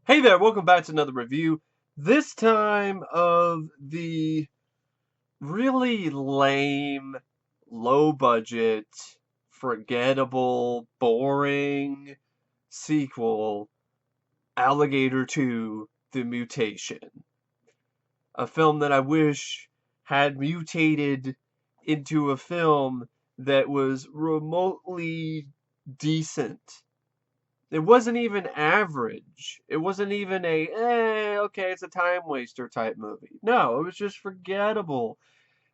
Hey there, welcome back to another review. This time of the really lame, low budget, forgettable, boring sequel, Alligator II, The Mutation. A film that I wish had mutated into a film that was remotely decent. It wasn't even average. It wasn't even okay, it's a time waster type movie. No, it was just forgettable.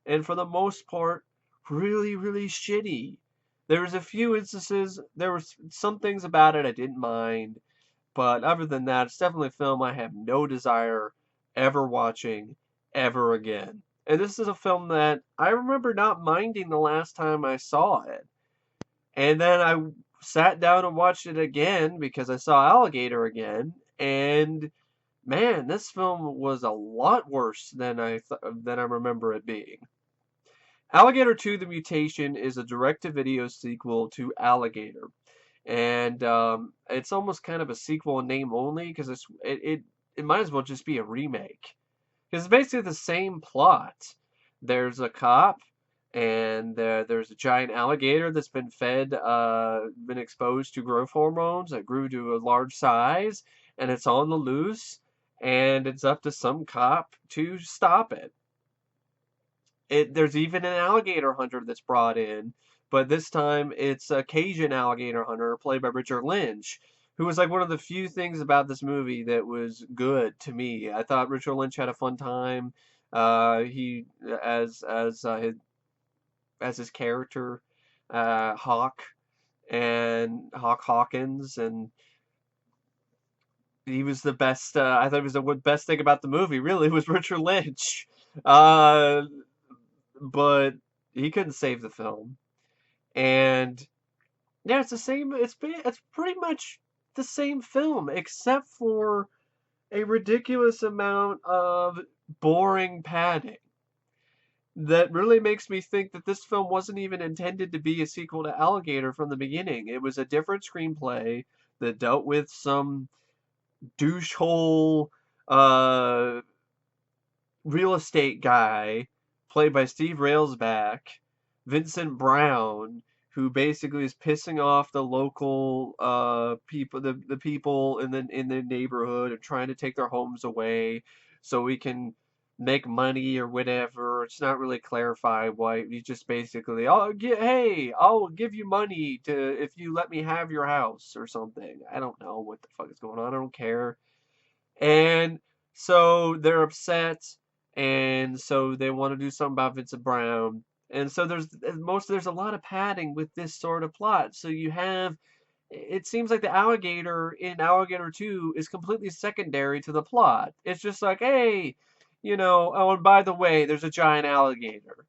And for the most part, really, really shitty. There was a few instances, there was some things about it I didn't mind, but other than that, it's definitely a film I have no desire ever watching ever again. And this is a film that I remember not minding the last time I saw it. And then I sat down and watched it again because I saw Alligator again, and man, this film was a lot worse than I remember it being. Alligator 2: The Mutation is a direct-to-video sequel to Alligator, and it's almost kind of a sequel in name only because it might as well just be a remake. Because it's basically the same plot. There's a cop, and there's a giant alligator that's been exposed to growth hormones that grew to a large size, and it's on the loose, and it's up to some cop to stop it. There's even an alligator hunter that's brought in, but this time it's a Cajun alligator hunter played by Richard Lynch, who was like one of the few things about this movie that was good to me. I thought Richard Lynch had a fun time. He as his character, Hawk and Hawk Hawkins, and he was the best. I thought it was the best thing about the movie. Really, was Richard Lynch. Uh, but he couldn't save the film. And yeah, it's the same. It's pretty much the same film, except for a ridiculous amount of boring padding that really makes me think that this film wasn't even intended to be a sequel to Alligator from the beginning. It was a different screenplay that dealt with some douchehole uh, real estate guy played by Steve Railsback, Vincent Brown, who basically is pissing off the local people, the people in the neighborhood, and trying to take their homes away so he can make money or whatever. It's not really clarified why. He's just basically, hey, I'll give you money to if you let me have your house or something. I don't know what the fuck is going on. I don't care. And so they're upset, and so they want to do something about Vincent Brown. And so there's a lot of padding with this sort of plot. So you have it seems like the alligator in Alligator 2 is completely secondary to the plot. It's just like, hey, oh, and by the way, there's a giant alligator.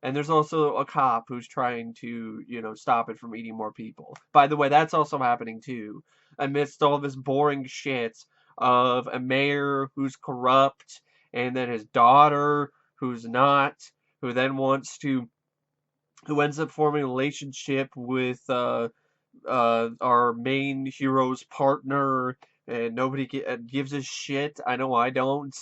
And there's also a cop who's trying to, stop it from eating more people. By the way, that's also happening too, amidst all this boring shit of a mayor who's corrupt, and then his daughter who's not, who then who ends up forming a relationship with our main hero's partner, and nobody gives a shit. I know I don't.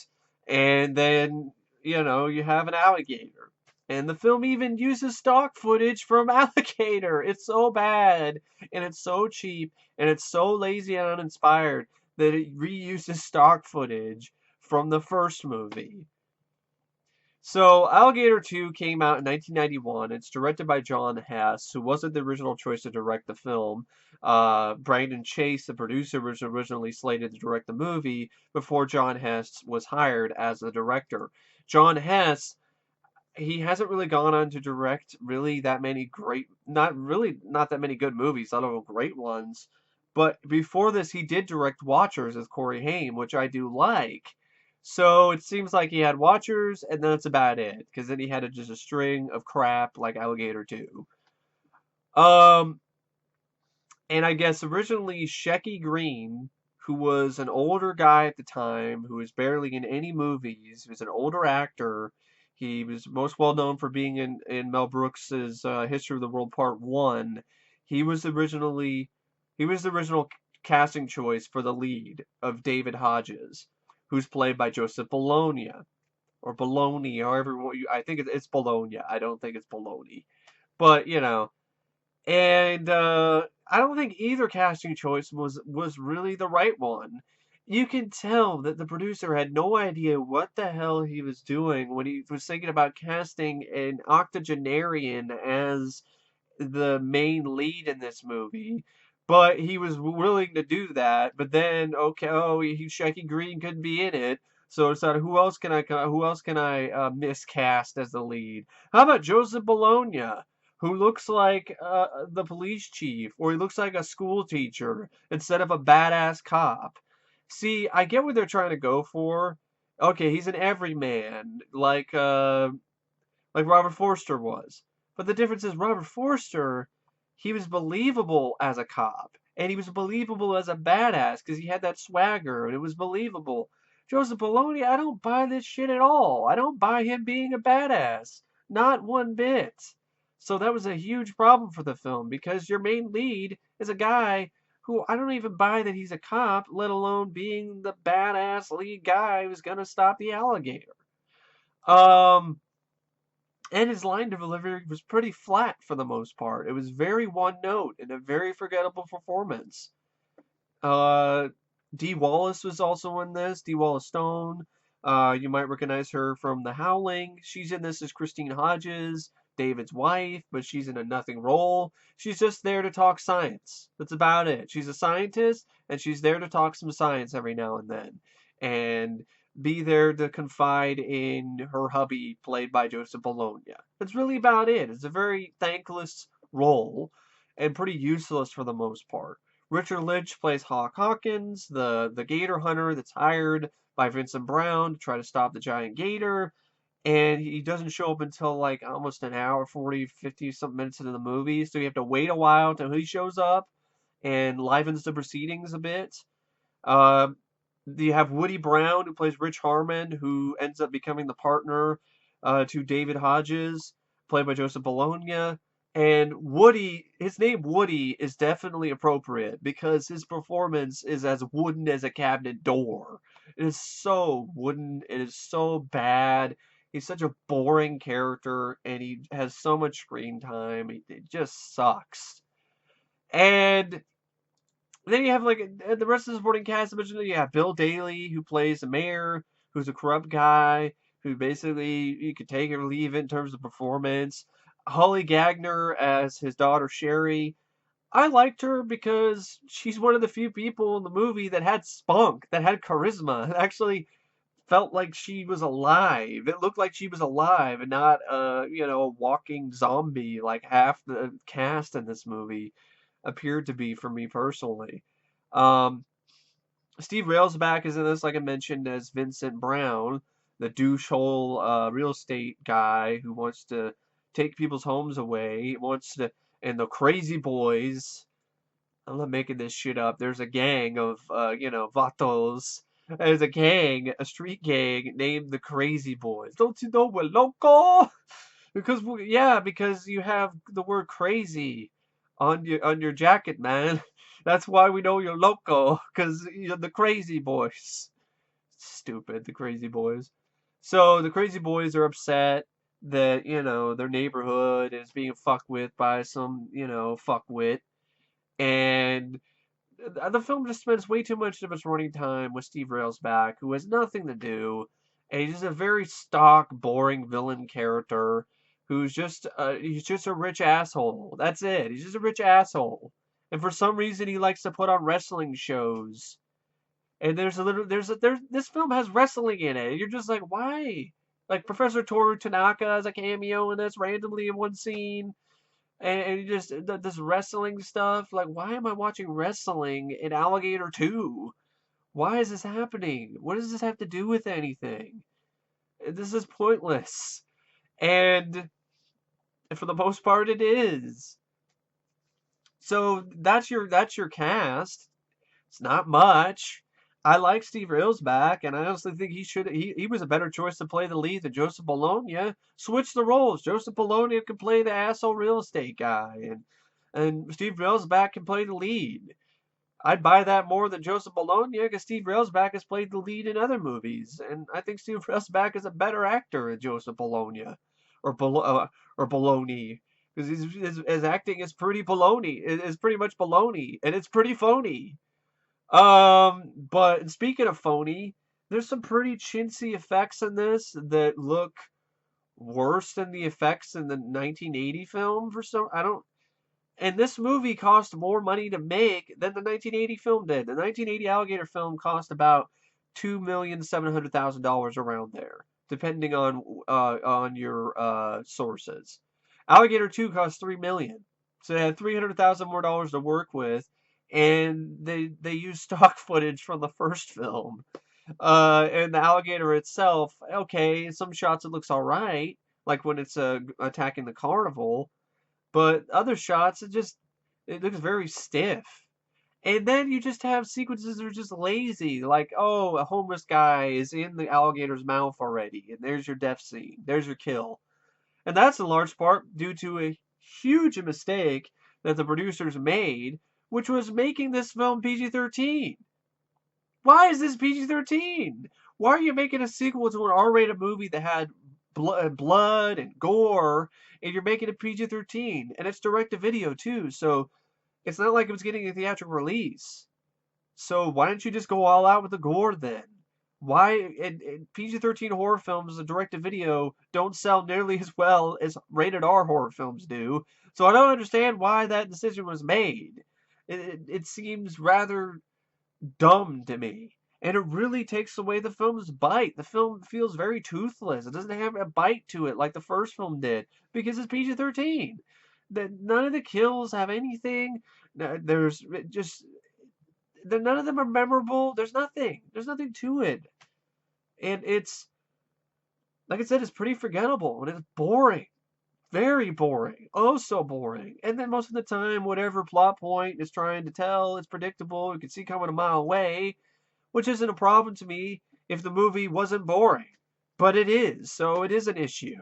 And then, you have an alligator. And the film even uses stock footage from Alligator. It's so bad, and it's so cheap, and it's so lazy and uninspired that it reuses stock footage from the first movie. So, Alligator 2 came out in 1991. It's directed by Jon Hess, who wasn't the original choice to direct the film. Brandon Chase, the producer, was originally slated to direct the movie before Jon Hess was hired as the director. Jon Hess, he hasn't really gone on to direct really that many not that many good movies, not all great ones. But before this, he did direct Watchers as Corey Haim, which I do like. So it seems like he had Watchers, and then that's about it. Because then he had just a string of crap like Alligator 2. Um, and I guess originally Shecky Green, who was an older guy at the time, who was barely in any movies, he was an older actor. He was most well known for being in Mel Brooks's History of the World Part 1. He was originally he was the original casting choice for the lead of David Hodges, who's played by Joseph Bologna or Bologna, however I think it's Bologna. I don't think it's Bologna, but and I don't think either casting choice was really the right one. You can tell that the producer had no idea what the hell he was doing when he was thinking about casting an octogenarian as the main lead in this movie. But he was willing to do that. But then, okay, oh, Shecky Green couldn't be in it, so it's like, who else can I miscast as the lead? How about Joseph Bologna, who looks like the police chief, or he looks like a school teacher instead of a badass cop? See, I get what they're trying to go for. Okay, he's an everyman, like Robert Forster was. But the difference is Robert Forster, he was believable as a cop. And he was believable as a badass because he had that swagger and it was believable. Joseph Bologna, I don't buy this shit at all. I don't buy him being a badass. Not one bit. So that was a huge problem for the film because your main lead is a guy who I don't even buy that he's a cop, let alone being the badass lead guy who's gonna stop the alligator. Um, and his line delivery was pretty flat for the most part. It was very one note and a very forgettable performance. Uh, Dee Wallace was also in this. Dee Wallace Stone. You might recognize her from The Howling. She's in this as Christine Hodges, David's wife, but she's in a nothing role. She's just there to talk science. That's about it. She's a scientist, and she's there to talk some science every now and then. And be there to confide in her hubby, played by Joseph Bologna. That's really about it. It's a very thankless role, and pretty useless for the most part. Richard Lynch plays Hawk Hawkins, the gator hunter that's hired by Vincent Brown to try to stop the giant gator. And he doesn't show up until like almost an hour, 40, 50 something minutes into the movie. So you have to wait a while until he shows up and livens the proceedings a bit. Uh, you have Woody Brown, who plays Rich Harmon, who ends up becoming the partner to David Hodges, played by Joseph Bologna. And Woody, his name Woody is definitely appropriate because his performance is as wooden as a cabinet door. It is so wooden. It is so bad. He's such a boring character, and he has so much screen time. It just sucks. And then you have like the rest of the supporting cast. You have Bill Daly, who plays the mayor, who's a corrupt guy, who basically you could take it or leave it in terms of performance. Holly Gagnier as his daughter Sherry. I liked her because she's one of the few people in the movie that had spunk, that had charisma, that actually felt like she was alive. It looked like she was alive and not a walking zombie like half the cast in this movie appeared to be for me personally. Um, Steve Railsback is in this, like I mentioned, as Vincent Brown, the douchehole real estate guy who wants to take people's homes away. He wants to, and the Crazy Boys. I'm not making this shit up. There's a gang of, vatos. There's a gang, a street gang named the Crazy Boys. Don't you know we're local? Because you have the word crazy on your jacket, man. That's why we know you're local, because you're the Crazy Boys. Stupid, the Crazy Boys. So the Crazy Boys are upset that, their neighborhood is being fucked with by some, fuckwit. And the film just spends way too much of its running time with Steve Railsback, who has nothing to do, and he's just a very stock, boring villain character he's just a rich asshole. That's it. He's just a rich asshole, and for some reason he likes to put on wrestling shows. And this film has wrestling in it. And you're just like, why? Like Professor Toru Tanaka has a cameo in this randomly in one scene. And you just this wrestling stuff, like why am I watching wrestling in Alligator 2? Why is this happening? What does this have to do with anything? This is pointless. And for the most part it is. So that's your cast. It's not much. I like Steve Railsback, and I honestly think he was a better choice to play the lead than Joseph Bologna. Switch the roles. Joseph Bologna can play the asshole real estate guy, and Steve Railsback can play the lead. I'd buy that more than Joseph Bologna because Steve Railsback has played the lead in other movies, and I think Steve Railsback is a better actor than Joseph Bologna or Bologna because his acting is pretty baloney. It is pretty much baloney, and it's pretty phony. But speaking of phony, there's some pretty chintzy effects in this that look worse than the effects in the 1980 film for some. I don't. And this movie cost more money to make than the 1980 film did. The 1980 Alligator film cost about $2,700,000 around there, depending on your sources. Alligator 2 cost $3 million, so they had $300,000 more dollars to work with, and they used stock footage from the first film. And the alligator itself, okay, in some shots it looks all right, like when it's attacking the carnival, but other shots it looks very stiff. And then you just have sequences that are just lazy, like, oh, a homeless guy is in the alligator's mouth already, and there's your death scene, there's your kill. And that's in large part due to a huge mistake that the producers made, which was making this film PG-13. Why is this PG-13? Why are you making a sequel to an R-rated movie that had blood and gore, and you're making it PG-13? And it's direct-to-video, too, so it's not like it was getting a theatrical release. So why don't you just go all out with the gore then? Why and PG-13 horror films and direct-to-video don't sell nearly as well as rated R horror films do. So I don't understand why that decision was made. It seems rather dumb to me. And it really takes away the film's bite. The film feels very toothless. It doesn't have a bite to it like the first film did because it's PG-13. None of the kills have anything. There's just none of them are memorable. There's nothing. There's nothing to it. And it's like I said, it's pretty forgettable and it's boring. Very boring. Oh, so boring. And then most of the time, whatever plot point is trying to tell, it's predictable. You can see coming a mile away, which isn't a problem to me if the movie wasn't boring. But it is, so it is an issue.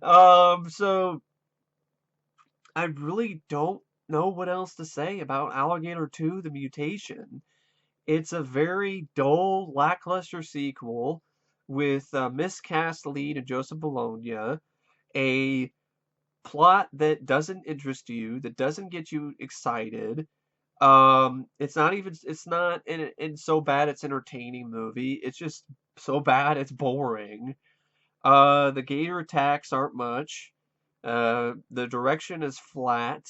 So I really don't know what else to say about Alligator 2, The Mutation. It's a very dull, lackluster sequel with a miscast lead in Joseph Bologna, a plot that doesn't interest you, that doesn't get you excited. It's not in so bad it's entertaining movie. It's just so bad it's boring. The gator attacks aren't much. The direction is flat.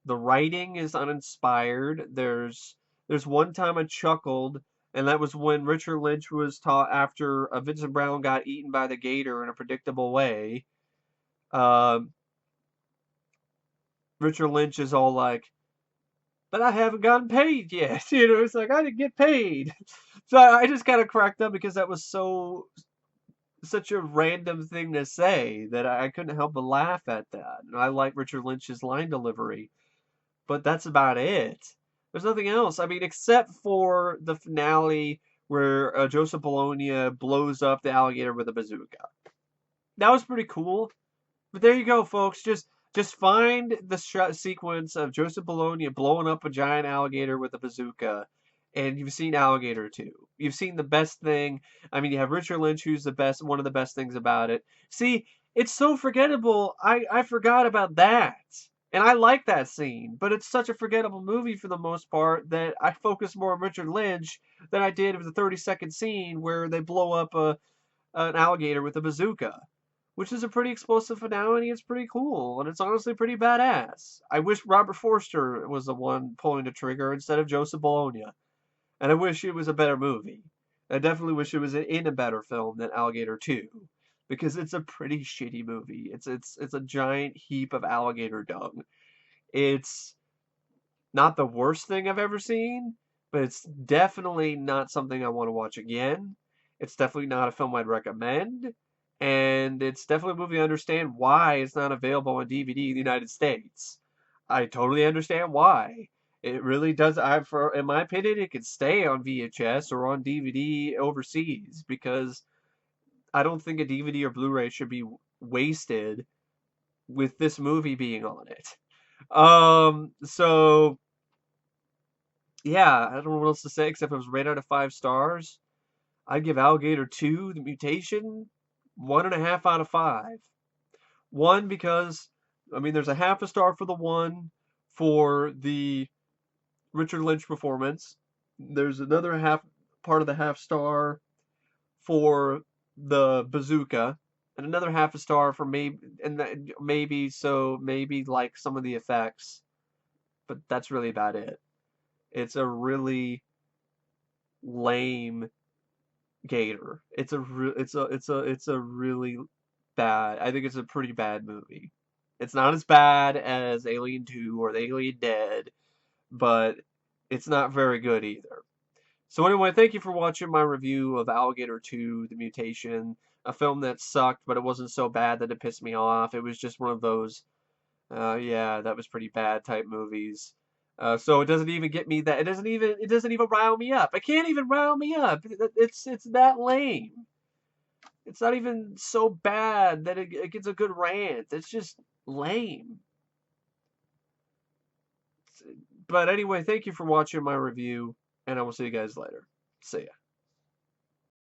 The writing is uninspired. There's one time I chuckled, and that was when Richard Lynch was taught after Vincent Brown got eaten by the gator in a predictable way. Um, Richard Lynch is all like, but I haven't gotten paid yet. It's like I didn't get paid. So I just kind of cracked up because that was such a random thing to say that I couldn't help but laugh at that. And I like Richard Lynch's line delivery, but that's about it. There's nothing else. I mean, except for the finale where Joseph Bologna blows up the alligator with a bazooka. That was pretty cool. But there you go, folks. Just find the sequence of Joseph Bologna blowing up a giant alligator with a bazooka, and you've seen Alligator 2. You've seen the best thing. I mean, you have Richard Lynch, who's one of the best things about it. See, it's so forgettable. I forgot about that. And I like that scene, but it's such a forgettable movie for the most part that I focus more on Richard Lynch than I did with the 30-second scene where they blow up an alligator with a bazooka, which is a pretty explosive finale. It's pretty cool, and it's honestly pretty badass. I wish Robert Forster was the one pulling the trigger instead of Joseph Bologna, and I wish it was a better movie. I definitely wish it was in a better film than Alligator 2, because it's a pretty shitty movie. It's a giant heap of alligator dung. It's not the worst thing I've ever seen, but it's definitely not something I want to watch again. It's definitely not a film I'd recommend, and it's definitely a movie I understand why it's not available on DVD in the United States. I totally understand why. It really does. In my opinion, it could stay on VHS or on DVD overseas because I don't think a DVD or Blu-ray should be wasted with this movie being on it. So yeah, I don't know what else to say except it was rated out of 5 stars. I'd give Alligator 2, The Mutation, 1.5 out of 5. One, because, I mean, there's a half a star for the one for the Richard Lynch performance. There's another half part of the half star for the bazooka, and another half a star for maybe, and maybe like some of the effects, but that's really about it. It's a really lame Gator. It's a really bad. I think it's a pretty bad movie. It's not as bad as Alien 2 or The Alien Dead, but it's not very good either. So anyway, thank you for watching my review of Alligator 2, The Mutation, a film that sucked, but it wasn't so bad that it pissed me off. It was just one of those, yeah, that was pretty bad type movies. So it doesn't even get me that it doesn't even rile me up. It can't even rile me up. It's that lame. It's not even so bad that it gets a good rant. It's just lame. But anyway, thank you for watching my review, and I will see you guys later. See ya.